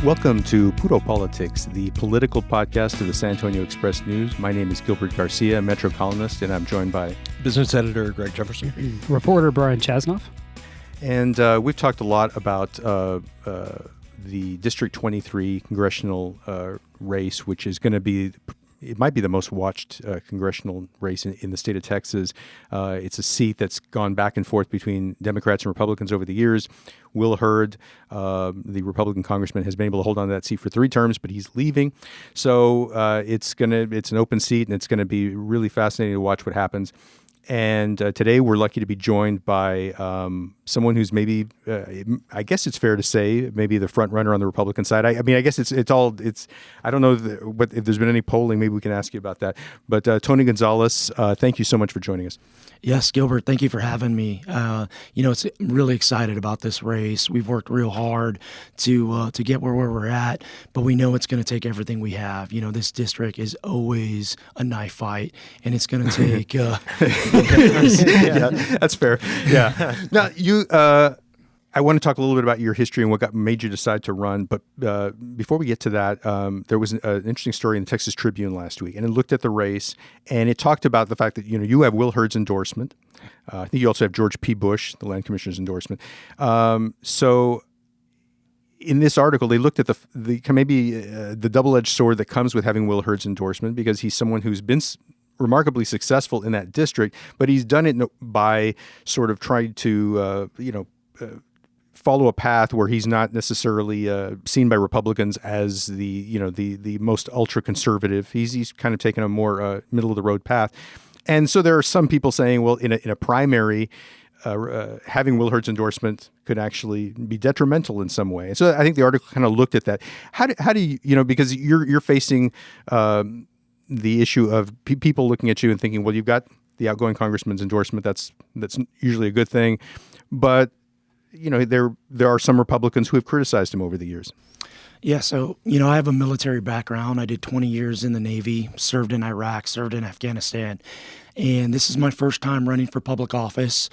Welcome to Puro Politics, the political podcast of the San Antonio Express News. My name is Gilbert Garcia, Metro columnist, and I'm joined by business editor Greg Jefferson, reporter Brian Chasnoff. And we've talked a lot about the District 23 congressional race, which is going to be, it might be the most watched congressional race in the state of Texas. It's a seat that's gone back and forth between Democrats and Republicans over the years. Will Hurd, the Republican congressman, has been able to hold on to that seat for 3 terms, but he's leaving. So it's an open seat, and it's going to be really fascinating to watch what happens. And today we're lucky to be joined by someone who's maybe, I guess it's fair to say, maybe the front runner on the Republican side. I mean, I guess it's I don't know if there's been any polling. Maybe we can ask you about that. But Tony Gonzales, thank you so much for joining us. Yes, Gilbert, thank you for having me. I'm really excited about this race. We've worked real hard to get where we're at, but we know it's going to take everything we have. This district is always a knife fight, and it's going to take. Yeah, that's fair. Yeah. Now, I want to talk a little bit about your history and what made you decide to run. But before we get to that, there was an interesting story in the Texas Tribune last week, and it looked at the race, and it talked about the fact that you have Will Hurd's endorsement. I think you also have George P. Bush, the land commissioner's endorsement. So in this article, they looked at the double-edged sword that comes with having Will Hurd's endorsement, because he's someone who's been remarkably successful in that district, but he's done it by sort of trying to, follow a path where he's not necessarily seen by Republicans as the most ultra conservative. He's kind of taken a more middle of the road path, and so there are some people saying, well, in a primary, having Will Hurd's endorsement could actually be detrimental in some way. And so I think the article kind of looked at that. How do you because you're facing the issue of people looking at you and thinking, well, you've got the outgoing congressman's endorsement. That's usually a good thing, but there are some Republicans who have criticized him over the years. Yeah, so, I have a military background. I did 20 years in the Navy, served in Iraq, served in Afghanistan, and this is my first time running for public office.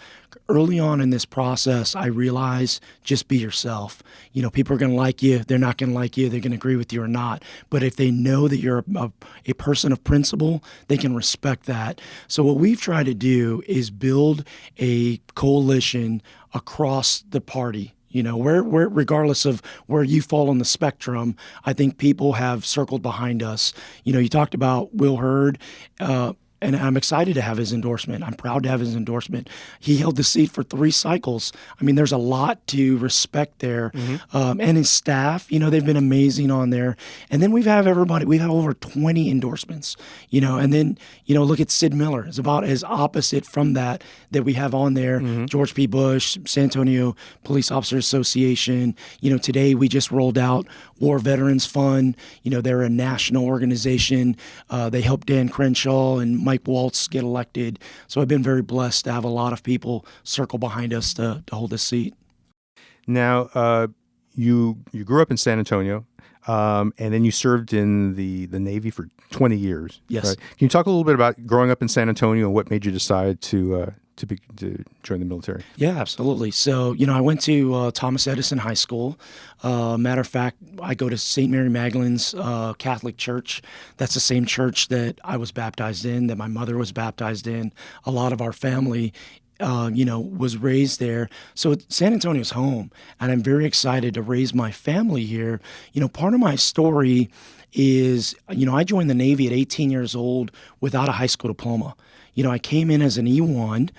Early on in this process, I realized just be yourself. People are going to like you. They're not going to like you. They're going to agree with you or not. But if they know that you're a person of principle, they can respect that. So what we've tried to do is build a coalition across the party. Where regardless of where you fall on the spectrum, I think people have circled behind us. You talked about Will Hurd, and I'm excited to have his endorsement. I'm proud to have his endorsement. He held the seat for 3 cycles. I mean, there's a lot to respect there. Mm-hmm. And his staff, they've been amazing on there. And then we have over 20 endorsements, and then, look at Sid Miller. It's about as opposite from that we have on there. Mm-hmm. George P. Bush, San Antonio Police Officers Association. Today we just rolled out War Veterans Fund. They're a national organization. They helped Dan Crenshaw and Mike Waltz get elected. So I've been very blessed to have a lot of people circle behind us to hold this seat. Now, you grew up in San Antonio, and then you served in the Navy for 20 years. Yes. Right? Can you talk a little bit about growing up in San Antonio and what made you decide to join the military? Yeah, absolutely. So, I went to Thomas Edison High School. Matter of fact, I go to St. Mary Magdalene's Catholic Church. That's the same church that I was baptized in, that my mother was baptized in. A lot of our family, was raised there. So San Antonio's home, and I'm very excited to raise my family here. Part of my story is, I joined the Navy at 18 years old without a high school diploma. I came in as an E1.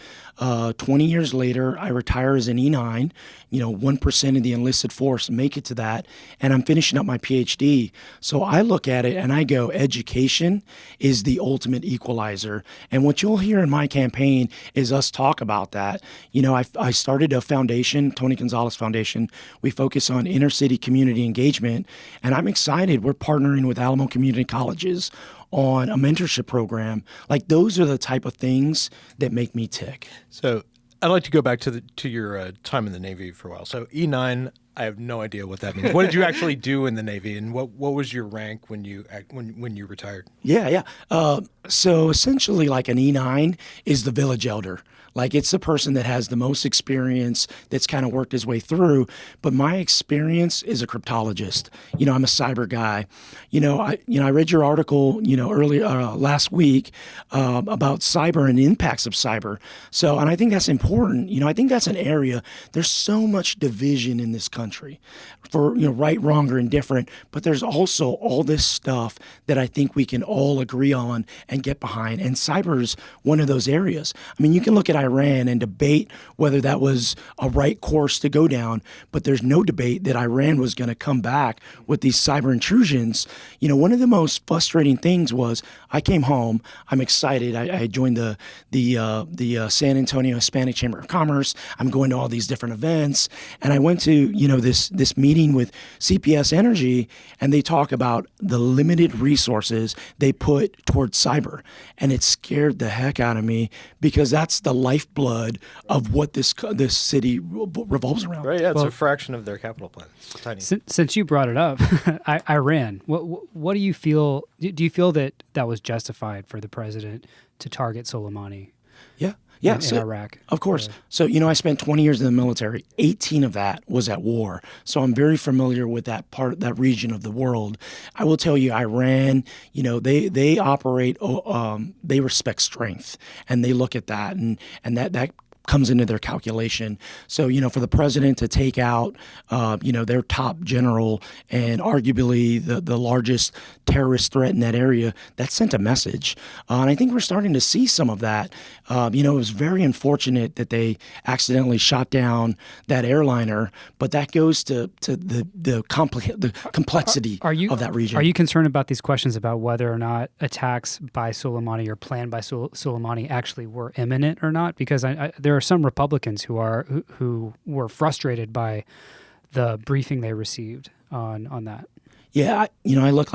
20 years later, I retire as an E9. 1% of the enlisted force make it to that, and I'm finishing up my PhD. So I look at it and I go, education is the ultimate equalizer. And what you'll hear in my campaign is us talk about that. I started a foundation, Tony Gonzales Foundation. We focus on inner city community engagement, and I'm excited. We're partnering with Alamo Community Colleges on a mentorship program. Like, those are the type of things that make me tick. So I'd like to go back to your time in the Navy for a while. So E9, I have no idea what that means. What did you actually do in the Navy, and what was your rank when you retired? Yeah. So essentially, like, an E9 is the village elder. Like, it's the person that has the most experience that's kind of worked his way through. But my experience is a cryptologist. I'm a cyber guy. I read your article, earlier last week about cyber and the impacts of cyber. So, and I think that's important. I think that's an area. There's so much division in this country for, right, wrong, or indifferent. But there's also all this stuff that I think we can all agree on and get behind. And cyber is one of those areas. I mean, you can look at Iran and debate whether that was a right course to go down, but there's no debate that Iran was going to come back with these cyber intrusions. One of the most frustrating things was I came home. I'm excited. I joined the San Antonio Hispanic Chamber of Commerce. I'm going to all these different events, and I went to this meeting with CPS Energy, and they talk about the limited resources they put towards cyber, and it scared the heck out of me because that's the lifeblood of what this city revolves around. Right, yeah, it's a fraction of their capital plan. It's tiny. Since you brought it up, Iran. What do you feel? Do you feel that was justified for the president to target Soleimani? Yeah, in Iraq? Of course. So, I spent 20 years in the military. 18 of that was at war. So I'm very familiar with that region of the world. I will tell you, Iran, they operate, they respect strength, and they look at that, and that comes into their calculation. So, for the president to take out, their top general and arguably the largest terrorist threat in that area, that sent a message. And I think we're starting to see some of that. It was very unfortunate that they accidentally shot down that airliner, but that goes to the complexity of that region. Are you concerned about these questions about whether or not attacks by Soleimani or planned by Soleimani actually were imminent or not? Because there are some Republicans who were frustrated by the briefing they received on that. Yeah, I look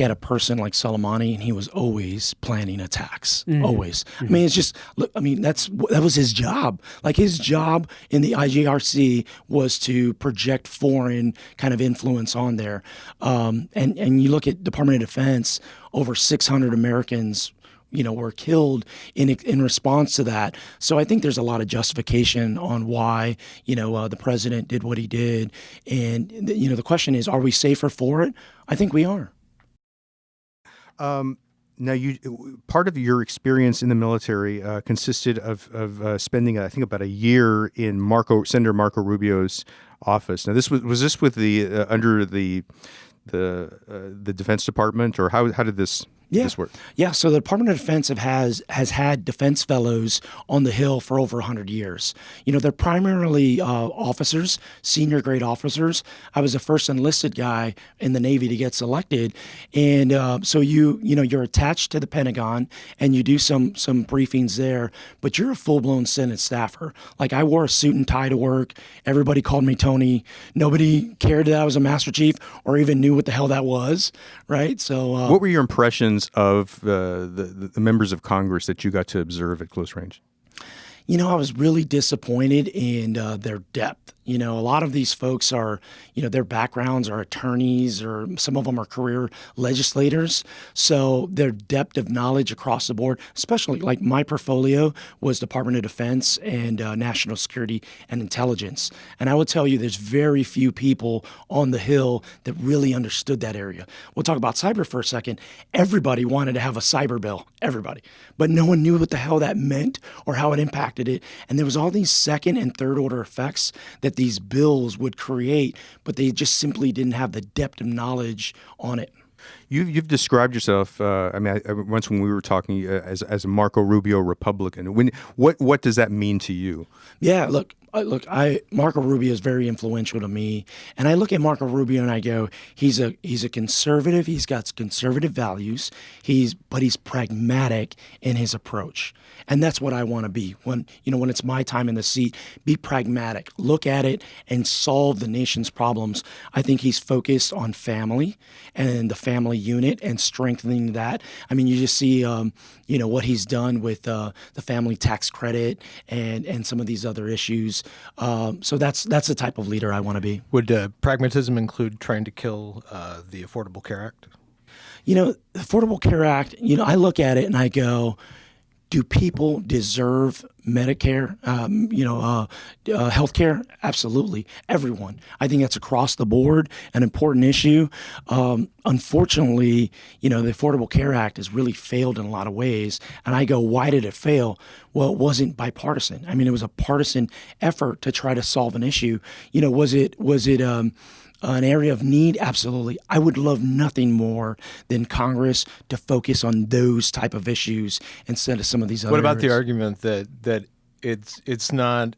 at a person like Soleimani, and he was always planning attacks. Mm-hmm. Always. Mm-hmm. I mean, it's just that was his job. Like, his job in the IJRC was to project foreign kind of influence on there. And you look at Department of Defense, over 600 Americans were killed in response to that. So I think there's a lot of justification on why, the president did what he did. And, the question is, are we safer for it? I think we are. Now, part of your experience in the military consisted of spending, I think, about a year in Senator Marco Rubio's office. Now, was this with under the Defense Department, or how did this? Yeah. This work? Yeah, so the Department of Defense has had defense fellows on the Hill for over 100 years. They're primarily officers, senior grade officers. I was the first enlisted guy in the Navy to get selected, and so you're attached to the Pentagon and you do some briefings there, but you're a full-blown Senate staffer. Like, I wore a suit and tie to work. Everybody called me Tony. Nobody cared that I was a Master Chief or even knew what the hell that was, right? So, what were your impressions of the members of Congress that you got to observe at close range? I was really disappointed in their depth. A lot of these folks are, their backgrounds are attorneys, or some of them are career legislators. So their depth of knowledge across the board, especially like my portfolio was Department of Defense and National Security and Intelligence. And I will tell you, there's very few people on the Hill that really understood that area. We'll talk about cyber for a second. Everybody wanted to have a cyber bill, everybody. But no one knew what the hell that meant or how it impacted it. And there was all these second and third order effects that these bills would create, but they just simply didn't have the depth of knowledge on it. You've described yourself. Once when we were talking as a Marco Rubio Republican. What does that mean to you? Yeah, look, Marco Rubio is very influential to me, and I look at Marco Rubio and I go, he's a conservative. He's got conservative values. But he's pragmatic in his approach, and that's what I want to be. When it's my time in the seat, be pragmatic. Look at it and solve the nation's problems. I think he's focused on family and the family unit and strengthening that. I mean, you just see, what he's done with the family tax credit and some of these other issues. So that's the type of leader I want to be. Would pragmatism include trying to kill the Affordable Care Act? The Affordable Care Act, I look at it and I go, Do people deserve Medicare, health care? Absolutely. Everyone. I think that's across the board an important issue. Unfortunately, the Affordable Care Act has really failed in a lot of ways. And I go, why did it fail? Well, it wasn't bipartisan. I mean, it was a partisan effort to try to solve an issue. Was it an area of need? Absolutely. I would love nothing more than Congress to focus on those type of issues instead of some of these other What about the areas. argument that it's not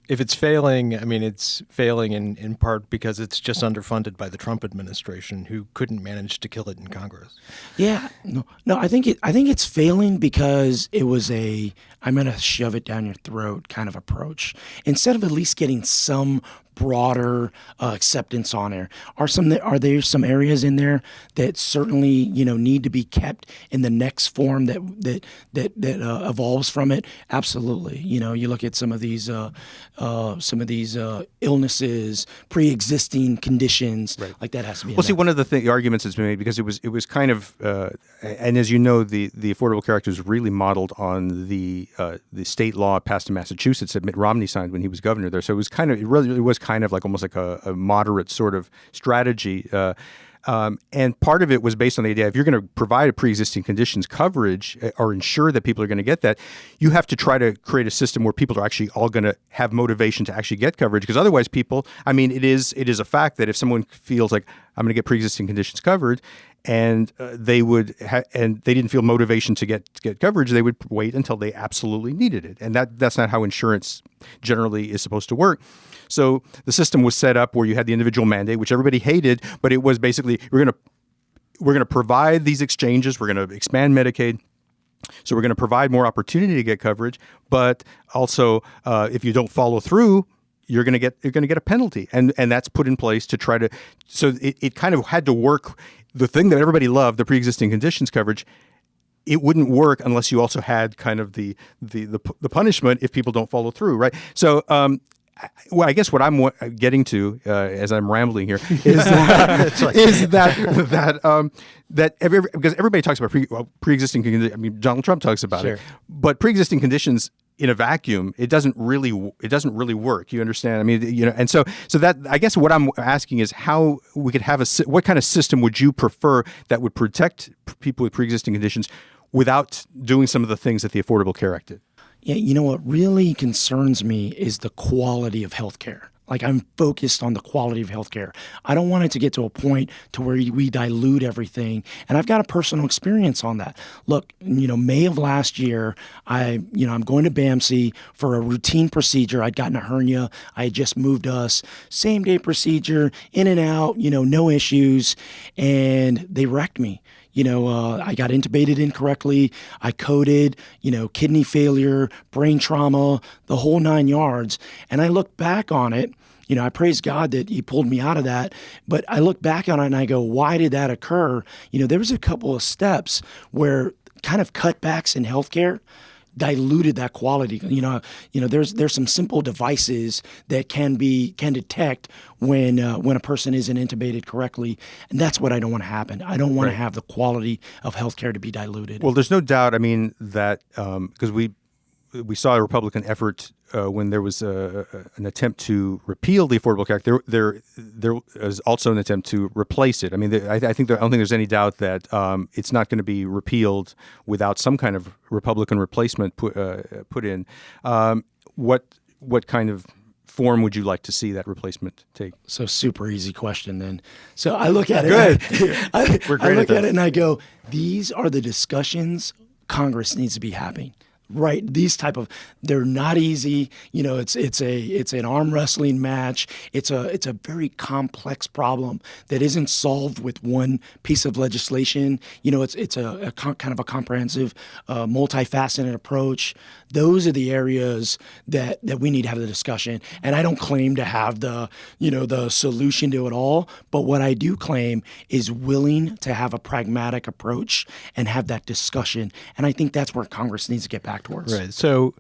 if it's failing, I mean, it's failing in part because it's just underfunded by the Trump administration, who couldn't manage to kill it in Congress. Yeah, no, I think it's failing because it was I'm going to shove it down your throat kind of approach instead of at least getting some broader acceptance on there. Are there some areas in there that certainly need to be kept in the next form that evolves from it? Absolutely. You look at some of these illnesses, pre-existing conditions, right, like that has to be. Well, see, one of the arguments that's been made, because it was kind of, and as you know, the Affordable Care Act was really modeled on the state law passed in Massachusetts that Mitt Romney signed when he was governor there. So it was it really was kind of like almost like a moderate sort of strategy. And part of it was based on the idea, if you're going to provide a pre-existing conditions coverage or ensure that people are going to get that, you have to try to create a system where people are actually all going to have motivation to actually get coverage. Because otherwise people, I mean, it is a fact that if someone feels like I'm going to get pre-existing conditions covered, and they didn't feel motivation to get coverage, they would wait until they absolutely needed it. And that's not how insurance generally is supposed to work. So the system was set up where you had the individual mandate, which everybody hated, but it was basically we're going to provide these exchanges, we're going to expand Medicaid. So we're going to provide more opportunity to get coverage, but also if you don't follow through, you're going to get a penalty, and that's put in place to try to. So it kind of had to work. The thing that everybody loved, the pre-existing conditions coverage, it wouldn't work unless you also had kind of the punishment if people don't follow through, right? So. Well, I guess what I'm getting to as I'm rambling here is because everybody talks about pre-existing conditions. I mean, Donald Trump talks about it, but pre-existing conditions in a vacuum, it doesn't really work. You understand? I mean, and so that, I guess what I'm asking is how we could have what kind of system would you prefer that would protect people with pre-existing conditions without doing some of the things that the Affordable Care Act did? Yeah, what really concerns me is the quality of healthcare. Like, I'm focused on the quality of healthcare. I don't want it to get to a point to where we dilute everything. And I've got a personal experience on that. Look, May of last year, I'm going to BAMC for a routine procedure. I'd gotten a hernia. I had just moved us. Same day procedure, in and out, no issues. And they wrecked me. I got intubated incorrectly. I coded, kidney failure, brain trauma, the whole 9 yards. And I look back on it, I praise God that he pulled me out of that. But I look back on it and I go, why did that occur? There was a couple of steps where kind of cutbacks in healthcare diluted that quality. There's some simple devices that can detect when a person isn't intubated correctly, and that's what I don't want to happen. I don't want to have the quality of healthcare to be diluted. Well, there's no doubt. I mean that because we saw a Republican effort when there was an attempt to repeal the Affordable Care Act. There was also an attempt to replace it. I mean, I don't think there's any doubt that it's not going to be repealed without some kind of Republican replacement put in. What kind of form would you like to see that replacement take? So super easy question then. So I look at it. Good. I look at it and I go, these are the discussions Congress needs to be having. Right, these they're not easy. It's an arm wrestling match. It's a very complex problem that isn't solved with one piece of legislation. It's a kind of a comprehensive, multifaceted approach. Those are the areas that we need to have the discussion. And I don't claim to have the solution to it all, but what I do claim is willing to have a pragmatic approach and have that discussion. And I think that's where Congress needs to get back towards. Right. So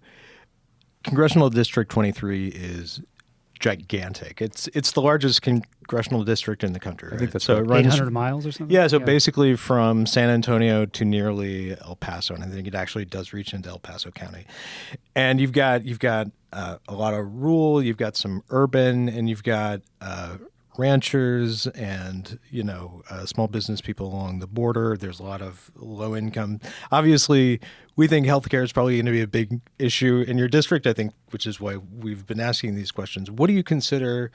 Congressional District 23 is gigantic. It's the largest congressional district in the country. Right? I think that's so. right. It runs 800 miles or something? Yeah, so basically from San Antonio to nearly El Paso, and I think it actually does reach into El Paso County. And you've got a lot of rural, you've got some urban, and you've got ranchers and small business people along the border. There's a lot of low income. Obviously, we think healthcare is probably going to be a big issue in your district, I think, which is why we've been asking these questions. What do you consider,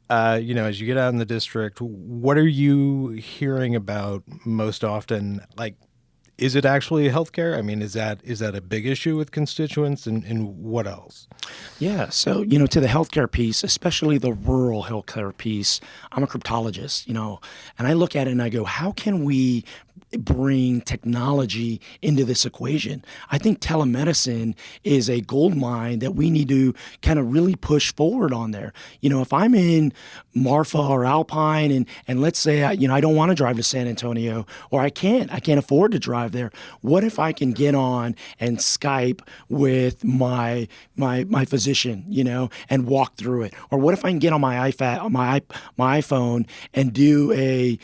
as you get out in the district, what are you hearing about most often? Like, is it actually healthcare? I mean, is that a big issue with constituents, and what else? Yeah. So, to the healthcare piece, especially the rural healthcare piece, I'm a cryptologist, and I look at it and I go, how can we bring technology into this equation? I think telemedicine is a gold mine that we need to kind of really push forward on there. If I'm in Marfa or Alpine and let's say I don't want to drive to San Antonio, or I can't afford to drive there. What if I can get on and Skype with my physician, and walk through it? Or what if I can get on my iPhone and do a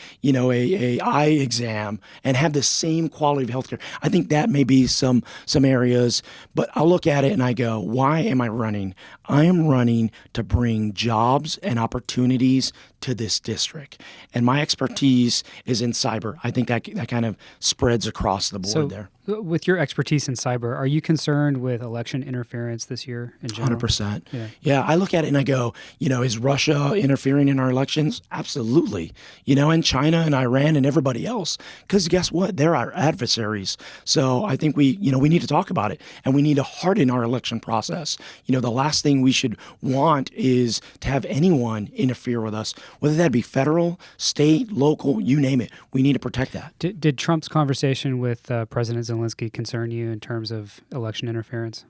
eye exam and have the same quality of healthcare? I think that may be some areas, but I'll look at it and I go, why am I running? I am running to bring jobs and opportunities to this district. And my expertise is in cyber. I think that kind of spreads across the board there. With your expertise in cyber, are you concerned with election interference this year in general? 100%. Yeah, I look at it and I go, is Russia interfering in our elections? Absolutely. And China and Iran and everybody else. Because guess what? They're our adversaries. So I think we need to talk about it, and we need to harden our election process. The last thing we should want is to have anyone interfere with us, whether that be federal, state, local, you name it. We need to protect that. Did Trump's conversation with President Zelensky concern you in terms of election interference?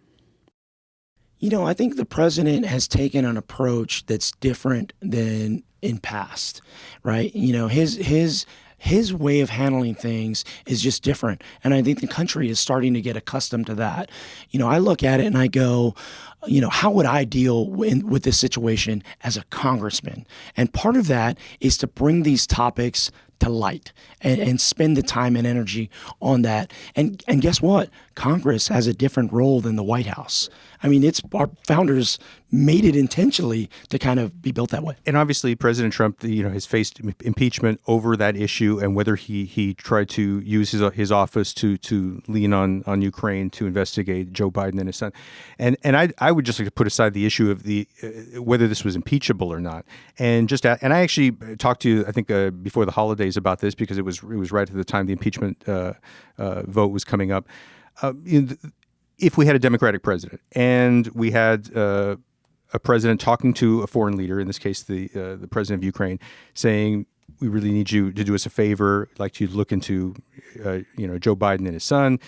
I think the president has taken an approach that's different than in past, right? His way of handling things is just different. And I think the country is starting to get accustomed to that. I look at it and I go, how would I deal with this situation as a congressman? And part of that is to bring these topics to light and spend the time and energy on that. And guess what? Congress has a different role than the White House. I mean, our founders made it intentionally to kind of be built that way. And obviously, President Trump, has faced impeachment over that issue, and whether he tried to use his office to lean on Ukraine to investigate Joe Biden and his son. And I would just like to put aside the issue of the whether this was impeachable or not, and I actually talked to you, I think, before the holidays about this, because it was right at the time the impeachment vote was coming up. If we had a Democratic president and we had a president talking to a foreign leader, in this case the president of Ukraine, saying, we really need you to do us a favor, I'd like you to look into Joe Biden and his son.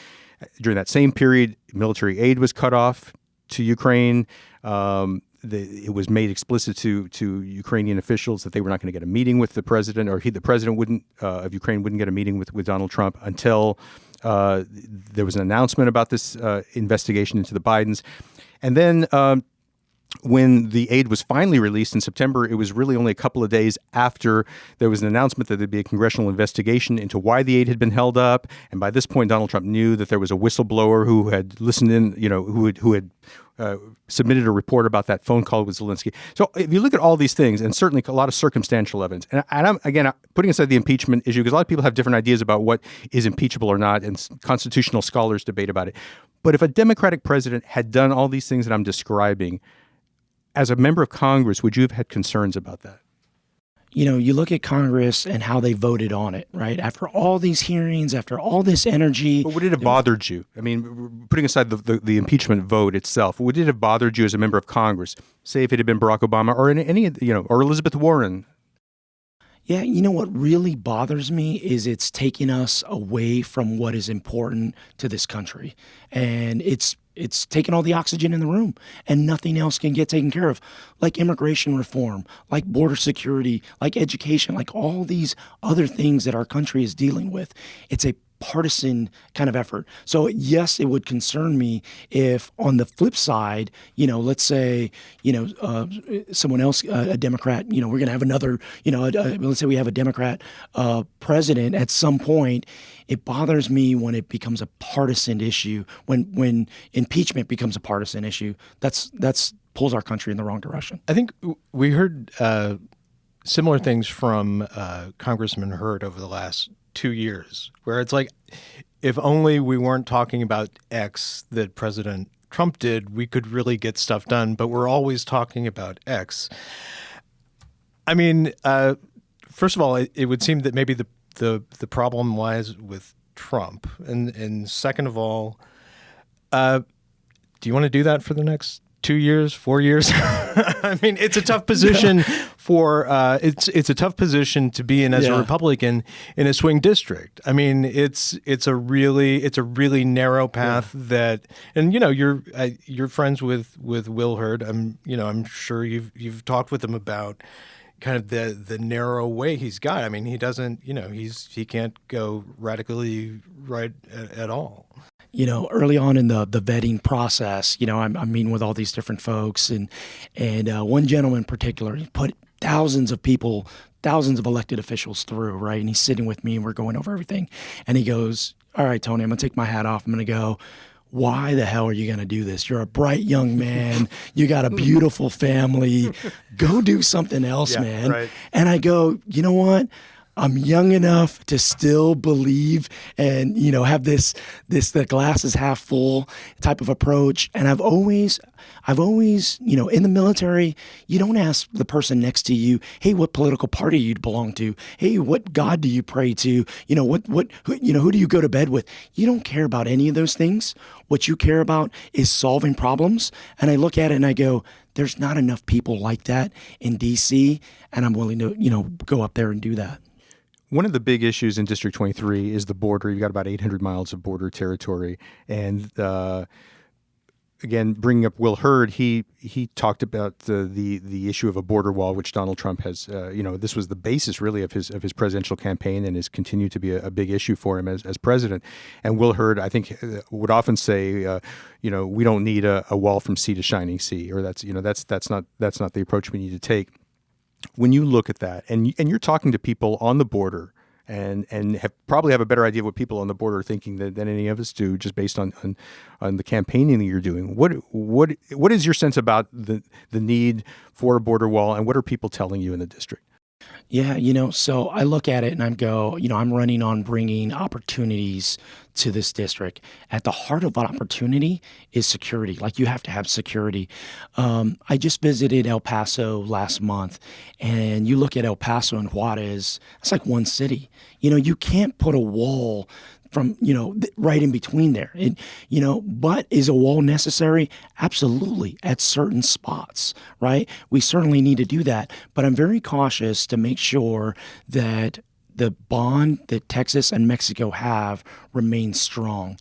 During that same period, military aid was cut off to Ukraine. It was made explicit to Ukrainian officials that they were not going to get a meeting with the president, or the president of Ukraine wouldn't get a meeting with Donald Trump until there was an announcement about this investigation into the Bidens. And then when the aid was finally released in September, it was really only a couple of days after there was an announcement that there'd be a congressional investigation into why the aid had been held up. And by this point, Donald Trump knew that there was a whistleblower who had listened in, who had submitted a report about that phone call with Zelensky. So if you look at all these things, and certainly a lot of circumstantial evidence, and I'm, again, putting aside the impeachment issue, because a lot of people have different ideas about what is impeachable or not, and constitutional scholars debate about it. But if a Democratic president had done all these things that I'm describing, as a member of Congress, would you have had concerns about that? You look at Congress and how they voted on it, right? After all these hearings, after all this energy. But would it have bothered you? I mean, putting aside the impeachment vote itself, would it have bothered you as a member of Congress? Say if it had been Barack Obama or or Elizabeth Warren? Yeah, what really bothers me is it's taking us away from what is important to this country. And it's taking all the oxygen in the room, and nothing else can get taken care of, like immigration reform, like border security, like education, like all these other things that our country is dealing with. It's a partisan kind of effort. So yes, it would concern me if on the flip side, let's say, someone else, a Democrat, we're going to have another, let's say we have a Democrat president at some point. It bothers me when it becomes a partisan issue, when impeachment becomes a partisan issue. That's pulls our country in the wrong direction. I think we heard similar things from Congressman Hurd over the last 2 years, where it's like, if only we weren't talking about X that President Trump did, we could really get stuff done, but we're always talking about X. I mean, first of all, it would seem that maybe the problem lies with Trump. And second of all, do you want to do that for the next 2 years, 4 years? I mean, it's a tough position for it's a tough position to be in as a Republican in a swing district. I mean, it's a really narrow path that, and you're friends with Will Hurd. I'm sure you've talked with him about kind of the narrow way he's got. I mean, he doesn't, he can't go radically right at all. Early on in the vetting process, I'm meeting with all these different folks, and one gentleman in particular, he put thousands of elected officials through, right? And he's sitting with me, and we're going over everything. And he goes, "All right, Tony, I'm going to take my hat off. I'm going to go, why the hell are you going to do this? You're a bright young man. You got a beautiful family. Go do something else, man." Right. And I go, you know what? I'm young enough to still believe and, have this the glass is half full type of approach. And I've always, in the military, you don't ask the person next to you, hey, what political party you belong to? Hey, what God do you pray to? Who do you go to bed with? You don't care about any of those things. What you care about is solving problems. And I look at it and I go, there's not enough people like that in DC, and I'm willing to, go up there and do that. One of the big issues in District 23 is the border. You've got about 800 miles of border territory. And again, bringing up Will Hurd, he talked about the issue of a border wall, which Donald Trump has, this was the basis really of his presidential campaign and has continued to be a big issue for him as president. And Will Hurd, I think, would often say, we don't need a wall from sea to shining sea, or that's not the approach we need to take. When you look at that, and you're talking to people on the border, and probably have a better idea of what people on the border are thinking than any of us do, just based on the campaigning that you're doing. What is your sense about the need for a border wall, and what are people telling you in the district? Yeah, so I look at it and I go, I'm running on bringing opportunities to this district. At the heart of opportunity is security. Like, you have to have security. I just visited El Paso last month, and you look at El Paso and Juarez, it's like one city. You can't put a wall from, right in between there. But is a wall necessary? Absolutely, at certain spots, right? We certainly need to do that. But I'm very cautious to make sure that the bond that Texas and Mexico have remains strong,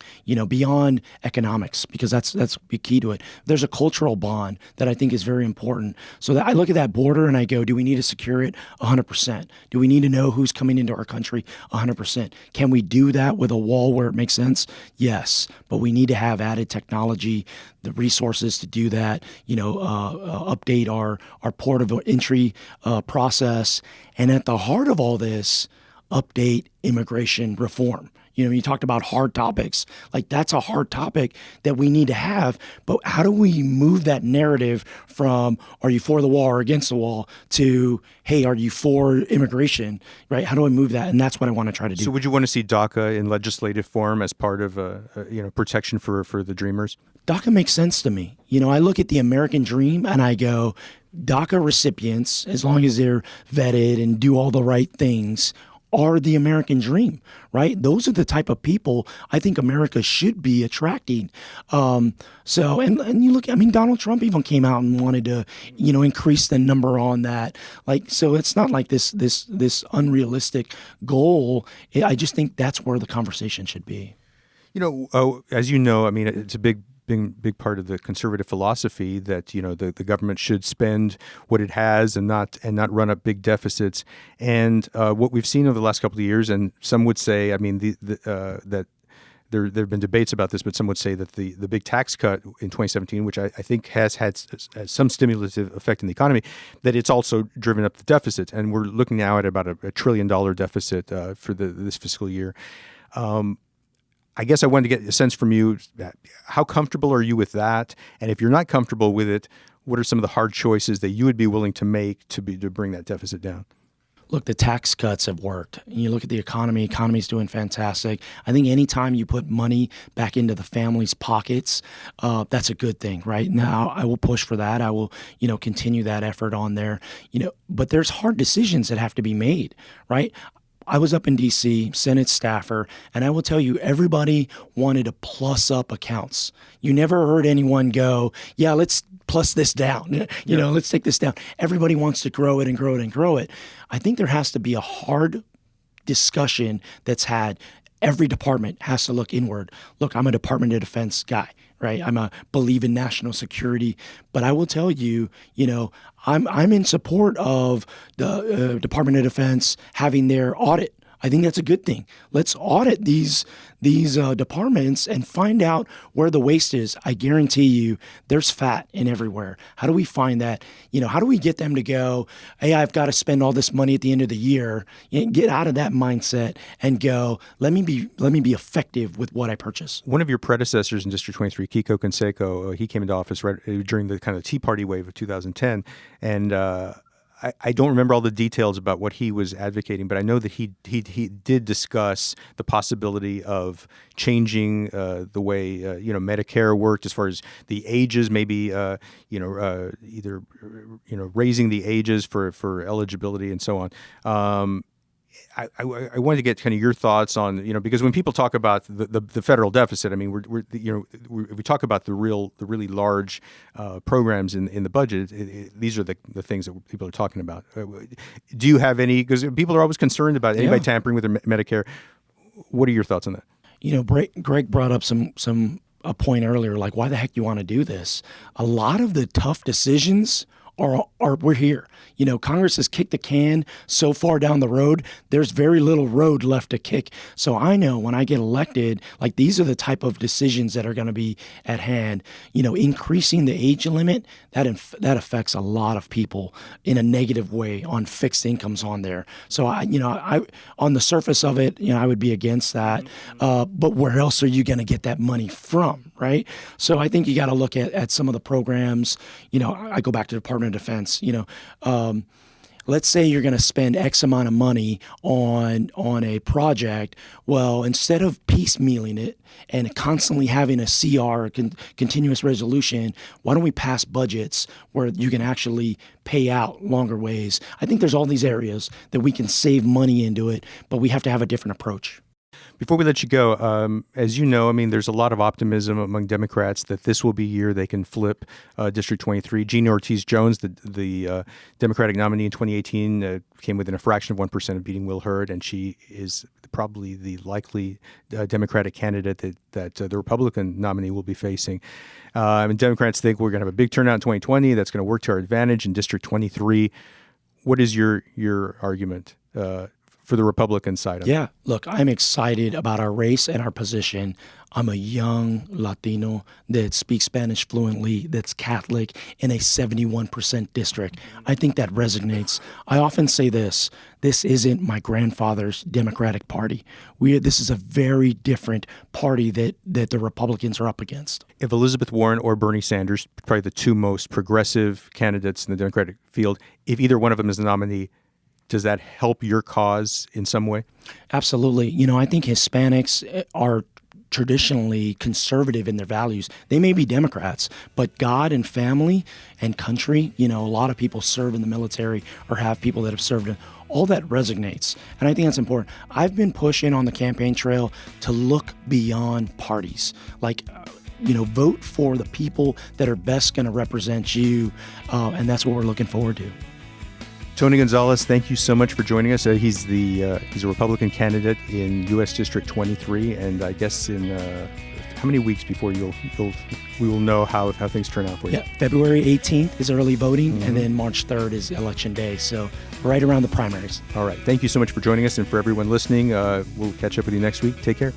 beyond economics, because that's the key to it. There's a cultural bond that I think is very important. So that I look at that border and I go, do we need to secure it? 100%. Do we need to know who's coming into our country? 100%. Can we do that with a wall where it makes sense? Yes, but we need to have added technology, the resources to do that, update our port of entry process. And at the heart of all this, update immigration reform. You talked about hard topics. Like, that's a hard topic that we need to have. But how do we move that narrative from, are you for the wall or against the wall, to, hey, are you for immigration, right? How do I move that? And that's what I want to try to do. So would you want to see DACA in legislative form as part of protection for the Dreamers? DACA makes sense to me. I look at the American dream and I go, DACA recipients, as long as they're vetted and do all the right things, are the American dream, right? Those are the type of people I think America should be attracting. And you look, Donald Trump even came out and wanted to, increase the number on that. Like, so it's not like this unrealistic goal. I just think that's where the conversation should be. As it's a big big part of the conservative philosophy that the government should spend what it has and not run up big deficits. And what we've seen over the last couple of years, and some would say, I mean, that there have been debates about this, but some would say that the big tax cut in 2017, which I think has had some stimulative effect in the economy, that it's also driven up the deficit. And we're looking now at about a $1 trillion deficit for this fiscal year. I guess I wanted to get a sense from you, how comfortable are you with that? And if you're not comfortable with it, what are some of the hard choices that you would be willing to make to bring that deficit down? Look, the tax cuts have worked. You look at the economy's doing fantastic. I think anytime you put money back into the family's pockets, that's a good thing, right? Now, I will push for that. I will, continue that effort on there. But there's hard decisions that have to be made, right? I was up in D.C., Senate staffer, and I will tell you, everybody wanted to plus up accounts. You never heard anyone go, yeah, let's plus this down. Let's take this down. Everybody wants to grow it and grow it and grow it. I think there has to be a hard discussion that's had. Every department has to look inward. Look, I'm a Department of Defense guy, right? I believe in national security, but I will tell you, I'm in support of the Department of Defense having their audit. I think that's a good thing. Let's audit these departments and find out where the waste is. I guarantee you there's fat in everywhere. How do we find that? How do we get them to go, hey, I've got to spend all this money at the end of the year, get out of that mindset and go, let me be effective with what I purchase. One of your predecessors in District 23, Kiko Canseco, he came into office right during the kind of Tea Party wave of 2010, and I don't remember all the details about what he was advocating, but I know that he did discuss the possibility of changing the way Medicare worked as far as the ages, maybe either raising the ages for eligibility and so on. I wanted to get kind of your thoughts on, because when people talk about the federal deficit, I mean, we talk about the really large programs in the budget. These are the things that people are talking about. Do you have any? Because people are always concerned about anybody tampering with their Medicare. What are your thoughts on that? Greg brought up a point earlier, like, why the heck you want to do this? A lot of the tough decisions we're here. Congress has kicked the can so far down the road, there's very little road left to kick. So I know when I get elected, like, these are the type of decisions that are going to be at hand. Increasing the age limit, that affects a lot of people in a negative way on fixed incomes on there. So I on the surface of it, I would be against that. But where else are you going to get that money from, right? So I think you got to look at some of the programs. I go back to the Department of Defense. Let's say you're going to spend X amount of money on a project. Well, instead of piecemealing it and constantly having a CR, continuous resolution, why don't we pass budgets where you can actually pay out longer ways? I think there's all these areas that we can save money into it, but we have to have a different approach. Before we let you go, as you know, I mean, there's a lot of optimism among Democrats that this will be a year they can flip District 23. Gina Ortiz-Jones, the Democratic nominee in 2018, came within a fraction of 1% of beating Will Hurd, and she is probably the likely Democratic candidate that the Republican nominee will be facing. Democrats think we're going to have a big turnout in 2020. That's going to work to our advantage in District 23. What is your argument for the Republican side of it? Yeah, look, I'm excited about our race and our position. I'm a young Latino that speaks Spanish fluently, that's Catholic, in a 71% district. I think that resonates. I often say this isn't my grandfather's Democratic Party. This is a very different party that the Republicans are up against. If Elizabeth Warren or Bernie Sanders, probably the two most progressive candidates in the Democratic field, if either one of them is the nominee, does that help your cause in some way? Absolutely. I think Hispanics are traditionally conservative in their values. They may be Democrats, but God and family and country, a lot of people serve in the military or have people that have served in. All that resonates. And I think that's important. I've been pushing on the campaign trail to look beyond parties. Vote for the people that are best going to represent you. And that's what we're looking forward to. Tony Gonzales, thank you so much for joining us. He's a Republican candidate in U.S. District 23, and I guess in how many weeks before we will know how things turn out for you? Yeah, February 18th is early voting, and then March 3rd is election day. So right around the primaries. All right. Thank you so much for joining us, and for everyone listening, we'll catch up with you next week. Take care.